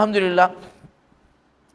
الحمدللہ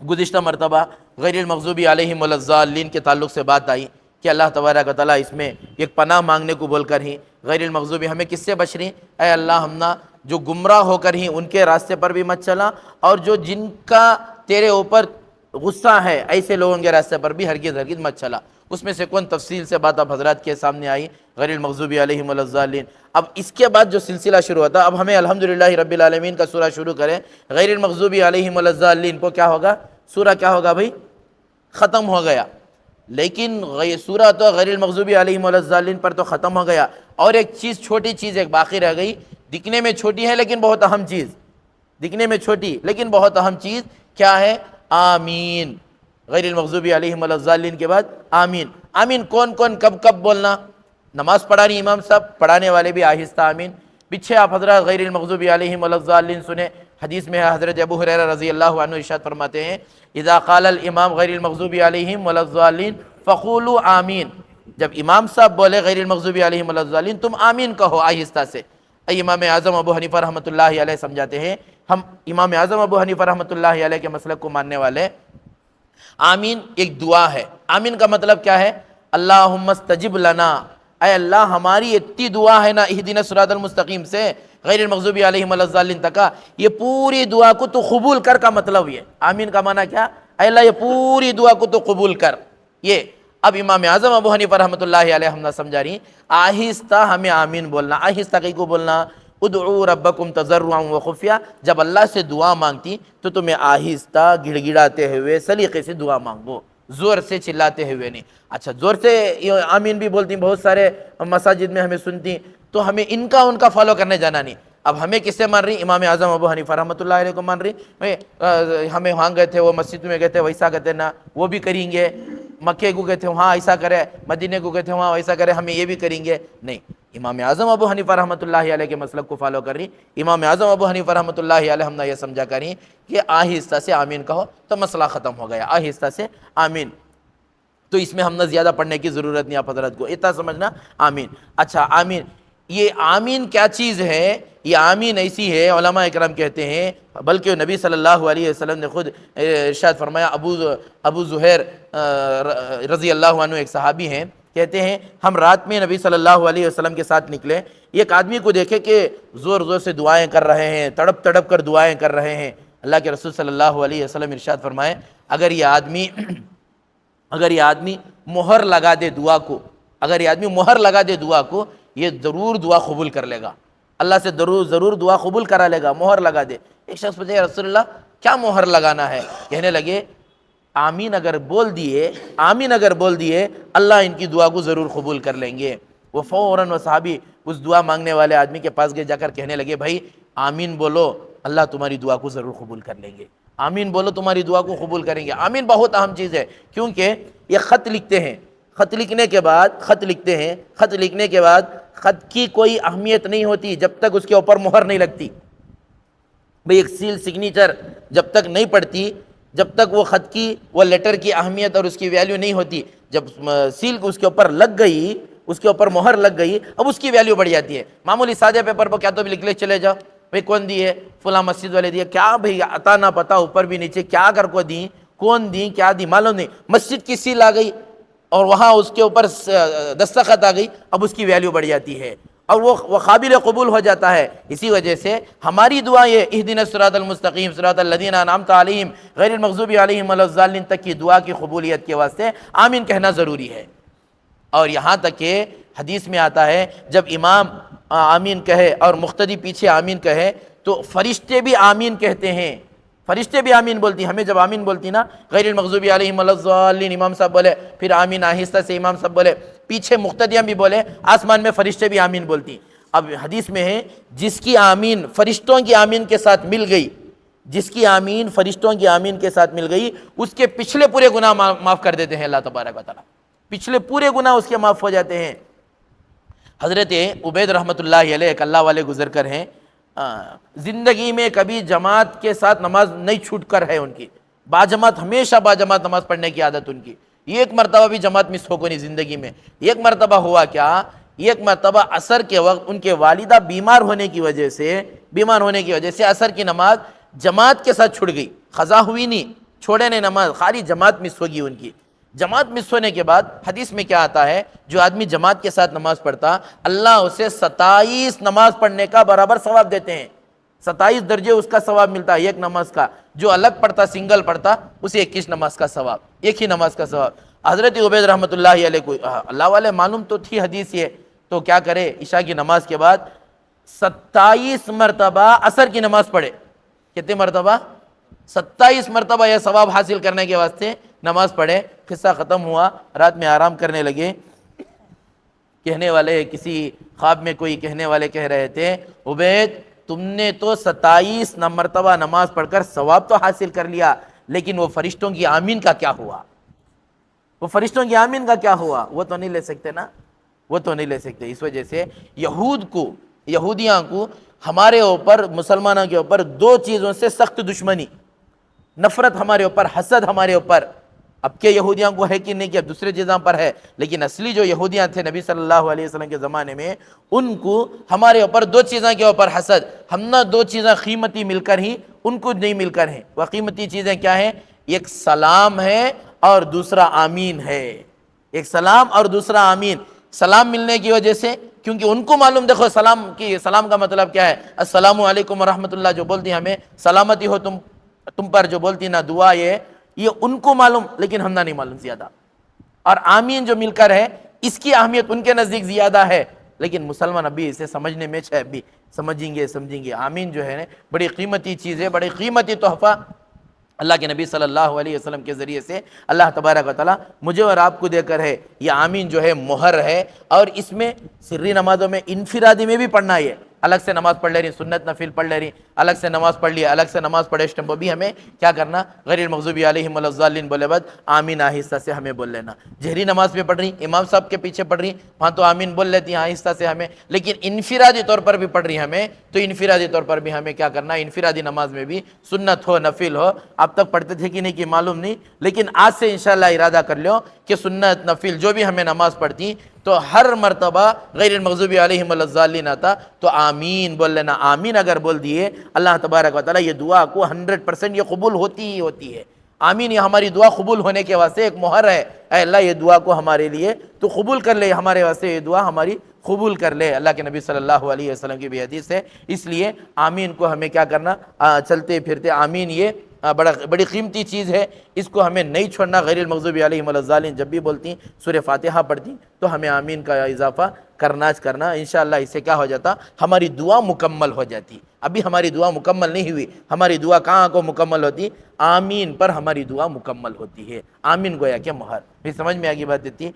گزشتہ مرتبہ غیر المغضوب علیہم ولا الضالین کے تعلق سے بات آئی کہ اللہ تبارک و تعالیٰ اس میں ایک پناہ مانگنے کو بول کر ہی غیر المغضوب ہمیں کس سے بچ رہی، اے اللہ ہم نہ جو گمراہ ہو کر ہی ان کے راستے پر بھی مت چلا، اور جو جن کا تیرے اوپر غصہ ہے ایسے لوگوں کے راستے پر بھی ہرگز ہرگز مت چلا۔ اس میں سے کون تفصیل سے بات اب حضرات کے سامنے آئی غیر المغضوب علیہم ولا الضالین۔ اب اس کے بعد جو سلسلہ شروع ہوتا، اب ہمیں الحمدللہ رب العالمین کا سورہ شروع کریں، غیر المغضوب علیہم ولا الضالین کو کیا ہوگا، سورہ کیا ہوگا بھائی، ختم ہو گیا۔ لیکن سورہ تو غیر المغضوب علیہم ولا الضالین پر تو ختم ہو گیا، اور ایک چیز، چھوٹی چیز ایک باقی رہ گئی، دکھنے میں چھوٹی ہے لیکن بہت اہم چیز، دکھنے میں چھوٹی لیکن بہت اہم چیز کیا ہے، آمین۔ غیر المغضوب علیہم ولا الضالین کے بعد آمین۔ آمین کون کون کب کب بولنا، نماز پڑھانی امام صاحب، پڑھانے والے بھی آہستہ آمین۔ پیچھے آپ حضرات غیر المغضوب علیہم ولا الضالین سنیں، حدیث میں ہے حضرت ابو ہریرہ رضی اللہ عنہ ارشاد فرماتے ہیں، اذا قال الامام غیر المغضوب علیہم ولا الضالین فقولوا آمین، جب امام صاحب بولے غیر المغضوب علیہم ولا الضالین تم آمین کہو آہستہ سے۔ امام اعظم ابو حنیفہ رحمۃ اللہ علیہ سمجھاتے ہیں، ہم امام اعظم ابو حنیفہ رحمۃ اللہ علیہ کے مسلک کو ماننے والے، آمین ایک دعا ہے۔ آمین کا مطلب کیا ہے، اللہم استجب لنا، اے اللہ ہماری اتنی دعا ہے نا اہدنا الصراط المستقیم سے غیر المغضوب علیہم ولا الضالین تک، یہ پوری دعا کو تو قبول کر کا مطلب یہ آمین کا معنی کیا، اے اللہ یہ پوری دعا کو تو قبول کر۔ یہ اب امام اعظم ابو حنیفہ رحمۃ اللہ علیہ ہم نہ سمجھا رہی، آہستہ ہمیں آمین بولنا، آہستہ کئی کو بولنا، ادعو ربکم تضرعا وخفیہ، جب اللہ سے دعا مانگتی تو تمہیں آہستہ گڑ گڑاتے ہوئے سلیقے سے دعا مانگو، زور سے چلاتے ہوئے نہیں۔ اچھا زور سے آمین بھی بولتی، بہت سارے مساجد میں ہمیں سنتی، تو ہمیں ان کا فالو کرنے جانا نہیں۔ اب ہمیں کس سے مان رہی، امام اعظم ابو حنیفہ رحمۃ اللہ علیہ کو مان رہی، ہمیں وہاں گئے تھے وہ مسجد میں گئے تھے ویسا کہتے نا وہ بھی کریں گے، مکے کو گئے تھے وہاں ایسا کرے، مدینے کو گئے تھے وہاں ایسا کرے، ہمیں یہ بھی کریں گے نہیں۔ امام اعظم ابو حنیفہ رحمۃ اللہ علیہ کے مسلک کو فالو کر رہی، امام اعظم ابو حنیفہ رحمۃ اللہ علیہ ہم نے یہ سمجھا کر رہی کہ آہستہ سے آمین کہو تو مسئلہ ختم ہو گیا، آہستہ سے آمین۔ تو اس میں ہم نے زیادہ پڑھنے کی ضرورت نہیں، آپ حضرت کو اتنا سمجھنا آمین۔ اچھا آمین، یہ آمین کیا چیز ہے، یہ آمین ایسی ہے، علماء اکرام کہتے ہیں، بلکہ نبی صلی اللہ علیہ وسلم نے خود ارشاد فرمایا، ابو زہیر رضی اللہ عنہ ایک صحابی ہیں، کہتے ہیں ہم رات میں نبی صلی اللہ علیہ وسلم کے ساتھ نکلے، ایک آدمی کو دیکھے کہ زور زور سے دعائیں کر رہے ہیں، تڑپ تڑپ کر دعائیں کر رہے ہیں۔ اللہ کے رسول صلی اللہ علیہ وسلم ارشاد فرمائے، اگر یہ آدمی مہر لگا دے دعا کو، اگر یہ آدمی مہر لگا دے دعا کو، یہ ضرور دعا قبول کر لے گا، اللہ سے ضرور دعا قبول کرا لے گا، مہر لگا دے۔ ایک شخص پوچھے، یا رسول اللہ کیا مہر لگانا ہے؟ کہنے لگے آمین اگر بول دیے اللہ ان کی دعا کو ضرور قبول کر لیں گے۔ وہ فوراً وہ صحابی اس دعا مانگنے والے آدمی کے پاس گئے، جا کر کہنے لگے، بھائی آمین بولو، اللہ تمہاری دعا کو ضرور قبول کر لیں گے، آمین بولو تمہاری دعا کو قبول کریں گے۔ آمین بہت اہم چیز ہے، کیونکہ یہ خط لکھتے ہیں، خط لکھنے کے بعد خط کی کوئی اہمیت نہیں ہوتی جب تک اس کے اوپر مہر نہیں لگتی۔ بھئی ایک سیل سگنیچر جب تک نہیں پڑتی، جب تک وہ خط کی، وہ لیٹر کی اہمیت اور اس کی ویلیو نہیں ہوتی۔ جب سیل اس کے اوپر لگ گئی، اس کے اوپر مہر لگ گئی، اب اس کی ویلیو بڑھ جاتی ہے۔ معمولی سادے پیپر پر کیا تو بھی لکھ لے چلے جاؤ، بھئی کون دی ہے، فلاں مسجد والے دی ہے، کیا بھئی عطا نہ پتا، اوپر بھی نیچے کیا کر کو دیں، کون دیں کیا دی معلوم نہیں، مسجد کی سیل آ گئی اور وہاں اس کے اوپر دستخط آ گئی، اب اس کی ویلیو بڑھ جاتی ہے اور وہ قابل قبول ہو جاتا ہے۔ اسی وجہ سے ہماری دعا یہ اہدنا الصراط المستقیم صراط الذین انعمت علیہم غیر المغضوب علیہم ولا الضالین تک کی دعا کی قبولیت کے واسطے آمین کہنا ضروری ہے۔ اور یہاں تک کہ حدیث میں آتا ہے جب امام آمین کہے اور مقتدی پیچھے آمین کہے تو فرشتے بھی آمین کہتے ہیں، فرشتے بھی آمین بولتی ہیں۔ ہمیں جب آمین بولتی نا غیر المغضوب علیہم ولا الضالین امام صاحب بولے، پھر آمین آہستہ سے امام صاحب بولے، پیچھے مقتدیاں بھی بولے، آسمان میں فرشتے بھی آمین بولتی۔ اب حدیث میں ہے جس کی آمین فرشتوں کی آمین کے ساتھ مل گئی، جس کی آمین فرشتوں کی آمین کے ساتھ مل گئی، اس کے پچھلے پورے گناہ معاف کر دیتے ہیں اللہ تبارک و تعالیٰ، پچھلے پورے گناہ اس کے معاف ہو جاتے ہیں۔ حضرت عبید رحمۃ اللہ علیہ ایک اللہ والے گزر کر ہیں، زندگی میں کبھی جماعت کے ساتھ نماز نہیں چھوٹ کر ہے ان کی، باجماعت ہمیشہ باجماعت نماز پڑھنے کی عادت ان کی، ایک مرتبہ بھی جماعت مس ہو کو نہیں زندگی میں۔ ایک مرتبہ ہوا کیا، ایک مرتبہ عصر کے وقت ان کے والدہ بیمار ہونے کی وجہ سے عصر کی نماز جماعت کے ساتھ چھوڑ گئی، قضا ہوئی نہیں، چھوڑے نہیں نماز، خالی جماعت مس ہوگی ان کی۔ جماعت مس ہونے کے بعد حدیث میں کیا آتا ہے، جو آدمی جماعت کے ساتھ نماز پڑھتا اللہ اسے 27 نماز پڑھنے کا برابر ثواب دیتے ہیں، 27 درجے اس کا ثواب ملتا ہے ایک نماز کا۔ جو الگ پڑھتا، سنگل پڑھتا، اسے 21 نماز کا ثواب، ایک ہی نماز کا ثواب۔ حضرت عبید رحمۃ اللہ علیہ کو اللہ والے معلوم تو تھی حدیث یہ، تو کیا کرے، عشاء کی نماز کے بعد 27 مرتبہ عصر کی نماز پڑھے۔ کتنے مرتبہ؟ 27 مرتبہ یہ ثواب حاصل کرنے کے واسطے نماز پڑھے۔ قصہ ختم ہوا، رات میں آرام کرنے لگے، کہنے والے کسی خواب میں کوئی کہنے والے کہہ رہے تھے، عبید تم نے تو 27 مرتبہ نماز پڑھ کر ثواب تو حاصل کر لیا، لیکن وہ فرشتوں کی آمین کا کیا ہوا؟ وہ فرشتوں کی آمین کا کیا ہوا؟ وہ تو نہیں لے سکتے نا، وہ تو نہیں لے سکتے۔ اس وجہ سے یہودیاں کو ہمارے اوپر، مسلمانوں کے اوپر دو چیزوں سے سخت دشمنی، نفرت ہمارے اوپر، حسد ہمارے اوپر۔ اب کے یہودیاں کو ہے کہ نہیں کہ اب دوسرے چیزوں پر ہے، لیکن اصلی جو یہودیاں تھے نبی صلی اللہ علیہ وسلم کے زمانے میں، ان کو ہمارے اوپر دو چیزوں کے اوپر حسد۔ ہم نہ دو چیزیں قیمتی مل کر ہی، ان کو نہیں مل کر ہیں۔ وہ قیمتی چیزیں کیا ہیں؟ ایک سلام ہے اور دوسرا آمین ہے۔ ایک سلام اور دوسرا آمین۔ سلام ملنے کی وجہ سے، کیونکہ ان کو معلوم، دیکھو سلام کا مطلب کیا ہے، السلام علیکم ورحمۃ اللہ جو بولتی ہمیں سلامتی ہو تم پر جو بولتی نا دعا، یہ ان کو معلوم، لیکن ہم نہ نہیں معلوم زیادہ۔ اور آمین جو مل کر ہے، اس کی اہمیت ان کے نزدیک زیادہ ہے، لیکن مسلمان ابھی اسے سمجھنے میں ابھی سمجھیں گے۔ آمین جو ہے بڑی قیمتی چیز ہے، بڑی قیمتی تحفہ اللہ کے نبی صلی اللہ علیہ وسلم کے ذریعے سے اللہ تبارک و تعالیٰ مجھے اور آپ کو دے کر ہے۔ یہ آمین جو ہے مہر ہے، اور اس میں سری نمازوں میں انفرادی میں بھی پڑھنا ہے۔ الگ سے نماز پڑھ لے رہی، سنت نفل پڑھ لے رہی، الگ سے نماز پڑھ لی، الگ سے نماز پڑھے اسٹمپ بھی ہمیں کیا کرنا، غیر المغضوب علیہم ولا الضالین بولے بعد آمین آہستہ سے ہمیں بول لینا۔ جہری نماز میں پڑھ رہی، امام صاحب کے پیچھے پڑھ رہی، وہاں تو آمین بول لیتی ہیں آہستہ سے ہمیں، لیکن انفرادی طور پر بھی پڑھ رہی ہمیں، تو انفرادی طور پر بھی ہمیں کیا کرنا، انفرادی نماز میں بھی سنت ہو نفل ہو، اب تک پڑھتے تھے کہ نہیں کہ معلوم نہیں، لیکن آج سے انشاءاللہ ارادہ کر لو کہ سنت نفل جو بھی ہمیں نماز پڑھتی تو ہر مرتبہ غیر المغضوب علیہم ولا الضالین آتا تو آمین بول لینا۔ آمین اگر بول دیے، اللہ تبارک و تعالیٰ یہ دعا کو 100% یہ قبول ہوتی ہی ہوتی ہے۔ آمین یہ ہماری دعا قبول ہونے کے واسطے ایک مہر ہے، اے اللہ یہ دعا کو ہمارے لیے تو قبول کر لے، ہمارے واسطے یہ دعا ہماری قبول کر لے۔ اللہ کے نبی صلی اللہ علیہ وسلم کی بھی حدیث ہے، اس لیے آمین کو ہمیں کیا کرنا، چلتے پھرتے آمین یہ بڑی قیمتی چیز ہے، اس کو ہمیں نہیں چھوڑنا۔ غیر المغضوب علیہم ولا الضالین جب بھی بولتی سورہ فاتحہ پڑھتی تو ہمیں آمین کا اضافہ کرنا انشاءاللہ، اس سے کیا ہو جاتا، ہماری دعا مکمل ہو جاتی۔ ابھی ہماری دعا مکمل نہیں ہوئی، ہماری دعا کہاں کو مکمل ہوتی، آمین پر ہماری دعا مکمل ہوتی ہے۔ آمین گویا کہ مہر، پھر سمجھ میں آگے بات دیتی۔